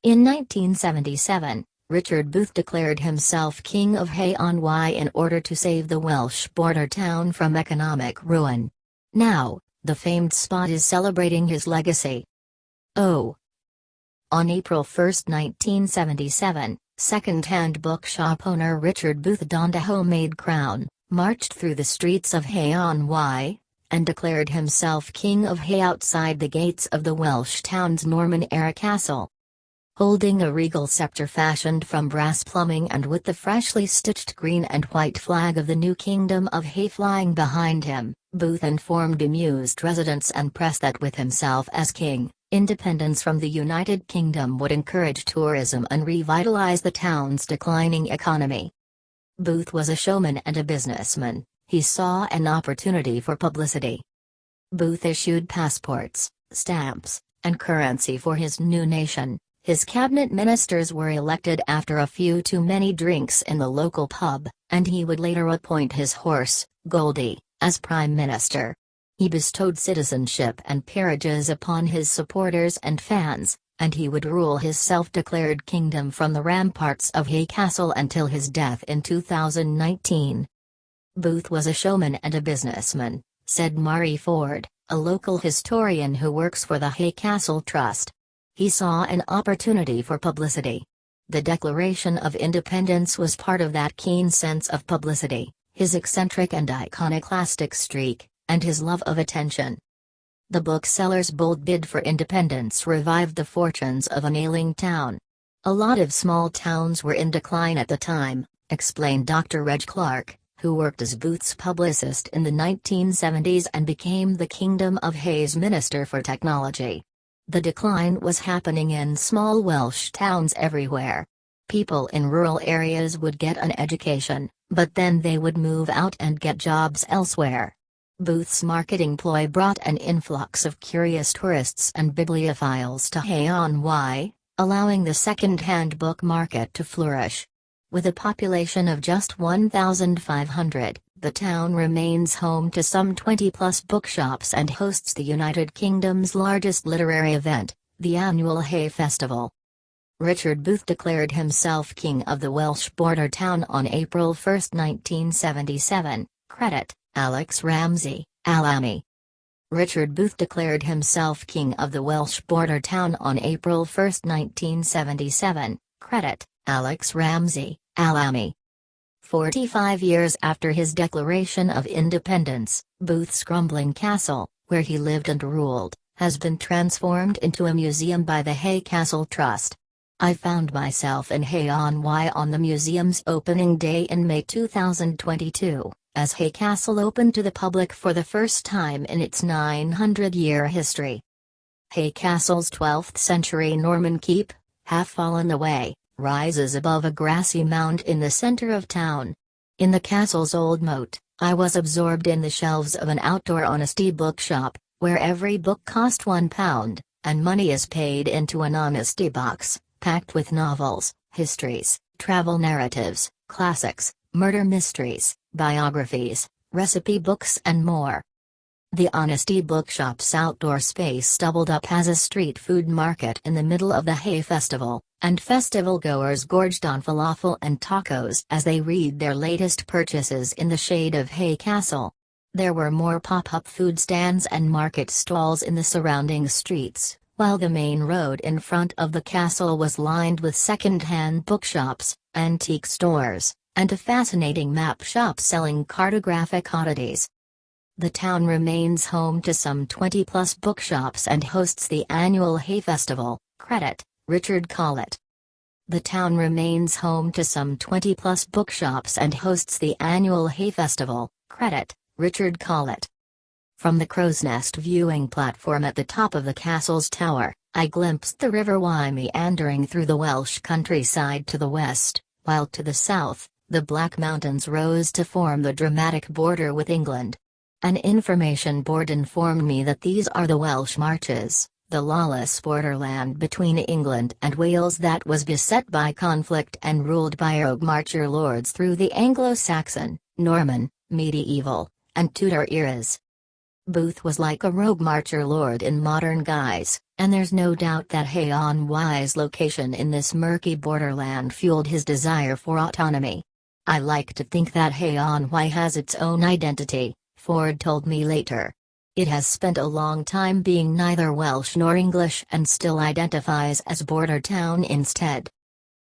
In 1977, Richard Booth declared himself King of Hay-on-Wye in order to save the Welsh border town from economic ruin. Now, the famed spot is celebrating his legacy. Oh. On April 1, 1977, second-hand bookshop owner Richard Booth donned a homemade crown, marched through the streets of Hay-on-Wye, and declared himself King of Hay outside the gates of the Welsh town's Norman-era castle. Holding a regal scepter fashioned from brass plumbing and with the freshly stitched green and white flag of the new Kingdom of Hay flying behind him, Booth informed amused residents and press that with himself as king, independence from the United Kingdom would encourage tourism and revitalize the town's declining economy. Booth was a showman and a businessman. He saw an opportunity for publicity. Booth issued passports, stamps, and currency for his new nation. His cabinet ministers were elected after a few too many drinks in the local pub, and he would later appoint his horse, Goldie, as prime minister. He bestowed citizenship and peerages upon his supporters and fans, and he would rule his self-declared kingdom from the ramparts of Hay Castle until his death in 2019. Booth was a showman and a businessman, said Mari Ford, a local historian who works for the Hay Castle Trust. He saw an opportunity for publicity. The Declaration of Independence was part of that keen sense of publicity, his eccentric and iconoclastic streak, and his love of attention. The bookseller's bold bid for independence revived the fortunes of an ailing town. A lot of small towns were in decline at the time, explained Dr. Reg Clark, who worked as Booth's publicist in the 1970s and became the Kingdom of Hay's Minister for Technology. The decline was happening in small Welsh towns everywhere. People in rural areas would get an education, but then they would move out and get jobs elsewhere. Booth's marketing ploy brought an influx of curious tourists and bibliophiles to Hay-on-Wye, allowing the second-hand book market to flourish. With a population of just 1,500, the town remains home to some 20-plus bookshops and hosts the United Kingdom's largest literary event, the annual Hay Festival. Richard Booth declared himself King of the Welsh border town on April 1, 1977, credit, Alex Ramsey, Alamy. Richard Booth declared himself King of the Welsh border town on April 1, 1977, credit, Alex Ramsey, Alamy. 45 years after his declaration of independence, Booth's crumbling castle, where he lived and ruled, has been transformed into a museum by the Hay Castle Trust. I found myself in Hay-on-Wye on the museum's opening day in May 2022, as Hay Castle opened to the public for the first time in its 900-year history. Hay Castle's 12th-century Norman keep, half fallen away, rises above a grassy mound in the center of town. In the castle's old moat, I was absorbed in the shelves of an outdoor honesty bookshop, where every book cost £1, and money is paid into an honesty box, packed with novels, histories, travel narratives, classics, murder mysteries, biographies, recipe books and more. The Honesty Bookshop's outdoor space doubled up as a street food market in the middle of the Hay Festival, and festival-goers gorged on falafel and tacos as they read their latest purchases in the shade of Hay Castle. There were more pop-up food stands and market stalls in the surrounding streets, while the main road in front of the castle was lined with second-hand bookshops, antique stores, and a fascinating map shop selling cartographic oddities. The town remains home to some 20-plus bookshops and hosts the annual Hay Festival, credit, Richard Collett. The town remains home to some 20-plus bookshops and hosts the annual Hay Festival, credit, Richard Collett. From the Crow's Nest viewing platform at the top of the castle's tower, I glimpsed the River Wye meandering through the Welsh countryside to the west, while to the south, the Black Mountains rose to form the dramatic border with England. An information board informed me that these are the Welsh Marches, the lawless borderland between England and Wales that was beset by conflict and ruled by rogue marcher lords through the Anglo-Saxon, Norman, medieval, and Tudor eras. Booth was like a rogue marcher lord in modern guise, and there's no doubt that Hay-on-Wye's location in this murky borderland fueled his desire for autonomy. "I like to think that Hay-on-Wye has its own identity," Ford told me later. "It has spent a long time being neither Welsh nor English and still identifies as border town instead."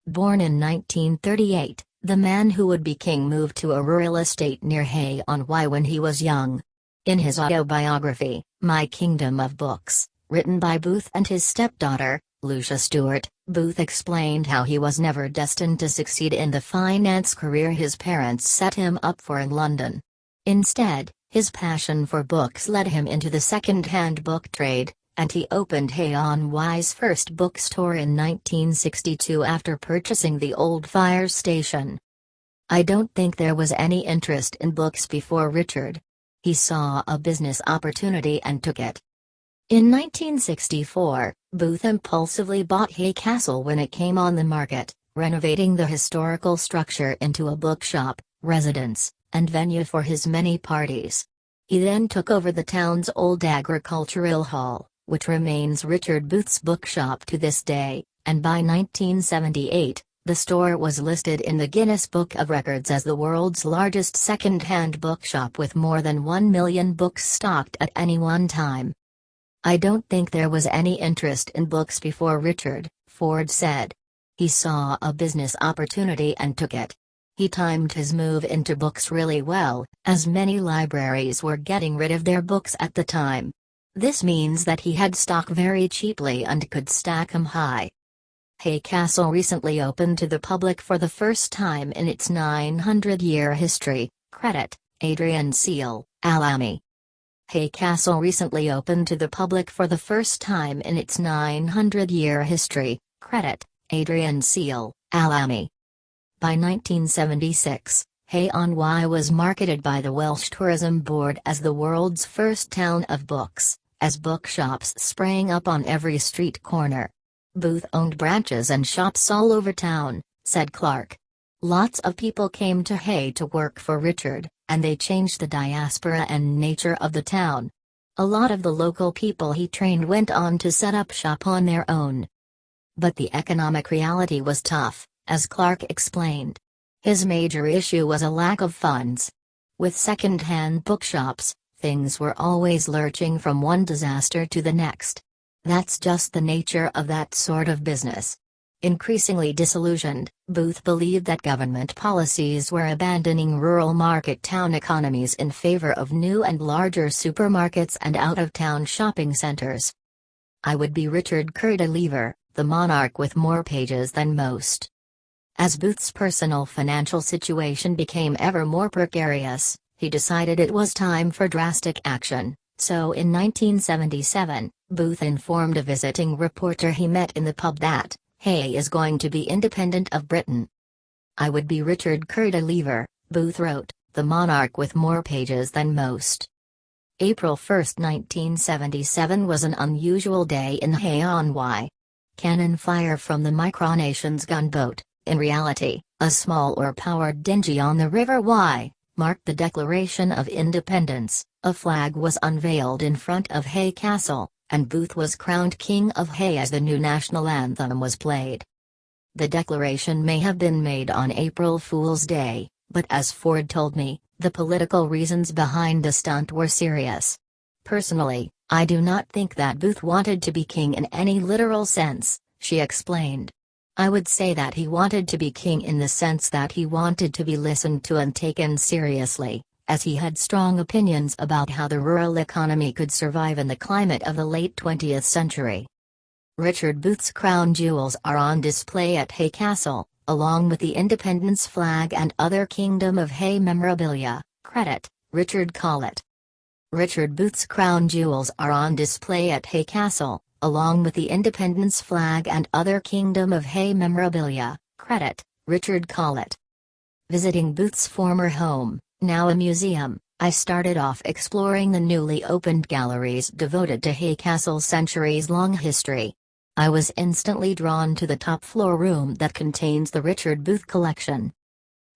Born in 1938, the man who would be king moved to a rural estate near Hay-on-Wye when he was young. In his autobiography, My Kingdom of Books, written by Booth and his stepdaughter, Lucia Stewart, Booth explained how he was never destined to succeed in the finance career his parents set him up for in London. Instead, his passion for books led him into the second-hand book trade, and he opened Hay-on-Wye's first bookstore in 1962 after purchasing the old fire station. "I don't think there was any interest in books before Richard. He saw a business opportunity and took it." In 1964, Booth impulsively bought Hay Castle when it came on the market, renovating the historical structure into a bookshop, residence, and venue for his many parties. He then took over the town's old agricultural hall, which remains Richard Booth's bookshop to this day, and by 1978, the store was listed in the Guinness Book of Records as the world's largest second-hand bookshop with more than 1 million books stocked at any one time. "I don't think there was any interest in books before Richard," Ford said. "He saw a business opportunity and took it. He timed his move into books really well, as many libraries were getting rid of their books at the time. This means that he had stock very cheaply and could stack 'em high." Hay Castle recently opened to the public for the first time in its 900-year history. Credit, Adrian Seal, Alamy. Hay Castle recently opened to the public for the first time in its 900-year history. Credit, Adrian Seal, Alamy. By 1976, Hay-on-Wye was marketed by the Welsh Tourism Board as the world's first town of books, as bookshops sprang up on every street corner. "Booth owned branches and shops all over town," said Clark. "Lots of people came to Hay to work for Richard, and they changed the diaspora and nature of the town. A lot of the local people he trained went on to set up shop on their own." But the economic reality was tough, as Clark explained. His major issue was a lack of funds. With second-hand bookshops, things were always lurching from one disaster to the next. That's just the nature of that sort of business. Increasingly disillusioned, Booth believed that government policies were abandoning rural market town economies in favor of new and larger supermarkets and out-of-town shopping centers. "I would be Richard Coeur de Liver, the monarch with more pages than most." As Booth's personal financial situation became ever more precarious, he decided it was time for drastic action, so in 1977, Booth informed a visiting reporter he met in the pub that Hay is going to be independent of Britain. "I would be Richard Coeur de Liver," Booth wrote, "the monarch with more pages than most." April 1, 1977 was an unusual day in Hay-on-Wye. Cannon fire from the Micronation's gunboat, in reality, a small oar-powered dinghy on the River Wye, marked the Declaration of Independence. A flag was unveiled in front of Hay Castle, and Booth was crowned King of Hay as the new national anthem was played. The declaration may have been made on April Fool's Day, but as Ford told me, the political reasons behind the stunt were serious. "Personally, I do not think that Booth wanted to be king in any literal sense," she explained. "I would say that he wanted to be king in the sense that he wanted to be listened to and taken seriously, as he had strong opinions about how the rural economy could survive in the climate of the late 20th century." Richard Booth's crown jewels are on display at Hay Castle, along with the Independence flag and other Kingdom of Hay memorabilia. Credit, Richard Collett. Richard Booth's crown jewels are on display at Hay Castle, along with the Independence flag and other Kingdom of Hay memorabilia. Credit, Richard Collett. Visiting Booth's former home, now a museum, I started off exploring the newly opened galleries devoted to Hay Castle's centuries-long history. I was instantly drawn to the top-floor room that contains the Richard Booth collection.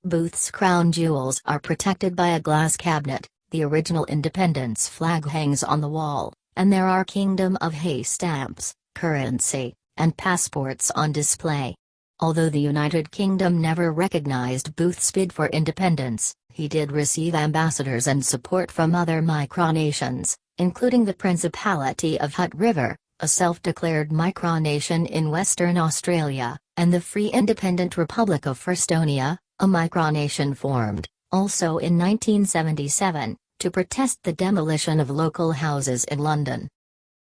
Booth's crown jewels are protected by a glass cabinet, The original independence flag hangs on the wall, and there are Kingdom of Hay stamps, currency, and passports on display. Although the United Kingdom never recognized Booth's bid for independence, he did receive ambassadors and support from other micronations, including the Principality of Hutt River, a self-declared micronation in Western Australia, and the Free Independent Republic of Firstonia, a micronation formed, also in 1977, to protest the demolition of local houses in London.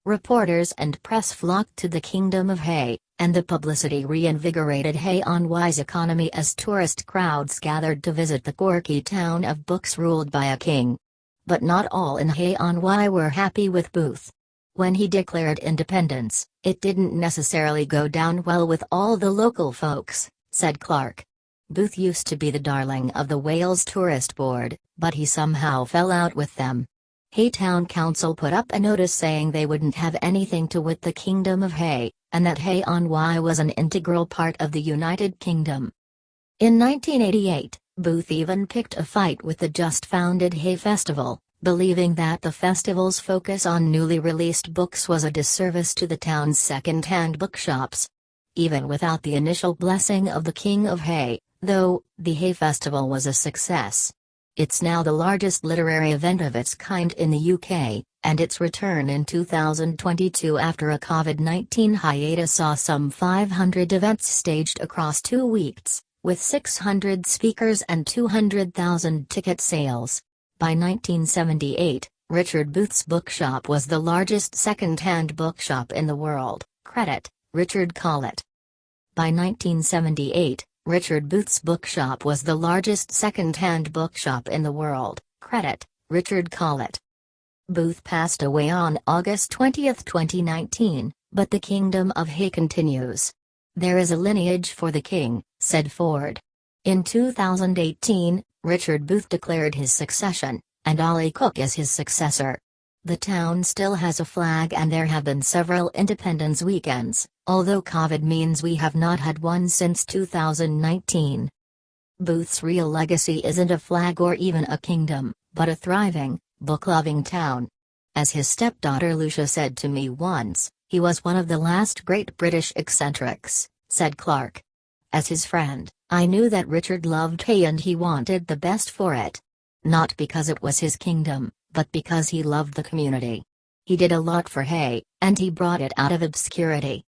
Reporters and press flocked to the Kingdom of Hay, and the publicity reinvigorated Hay-on-Wye's economy as tourist crowds gathered to visit the quirky town of books ruled by a king. But not all in Hay-on-Wye were happy with Booth. When he declared independence, it didn't necessarily go down well with all the local folks, said Clark. Booth used to be the darling of the Wales Tourist Board, but he somehow fell out with them. Hay Town Council put up a notice saying they wouldn't have anything to with the Kingdom of Hay, and that Hay-on-Wye was an integral part of the United Kingdom. In 1988, Booth even picked a fight with the just-founded Hay Festival, believing that the festival's focus on newly released books was a disservice to the town's second-hand bookshops. Even without the initial blessing of the King of Hay, though, the Hay Festival was a success. It's now the largest literary event of its kind in the UK, and its return in 2022 after a COVID-19 hiatus saw some 500 events staged across 2 weeks, with 600 speakers and 200,000 ticket sales. By 1978, Richard Booth's bookshop was the largest second-hand bookshop in the world, credit, Richard Collett. By 1978, Richard Booth's bookshop was the largest second-hand bookshop in the world, credit, Richard Collett. Booth passed away on August 20, 2019, but the Kingdom of Hay continues. There is a lineage for the king, said Ford. In 2018, Richard Booth declared his succession, and Ollie Cook as his successor. The town still has a flag and there have been several Independence weekends, although COVID means we have not had one since 2019. Booth's real legacy isn't a flag or even a kingdom, but a thriving, book-loving town. As his stepdaughter Lucia said to me once, he was one of the last great British eccentrics, said Clark. As his friend, I knew that Richard loved Hay and he wanted the best for it. Not because it was his kingdom, but because he loved the community. He did a lot for Hay, and he brought it out of obscurity.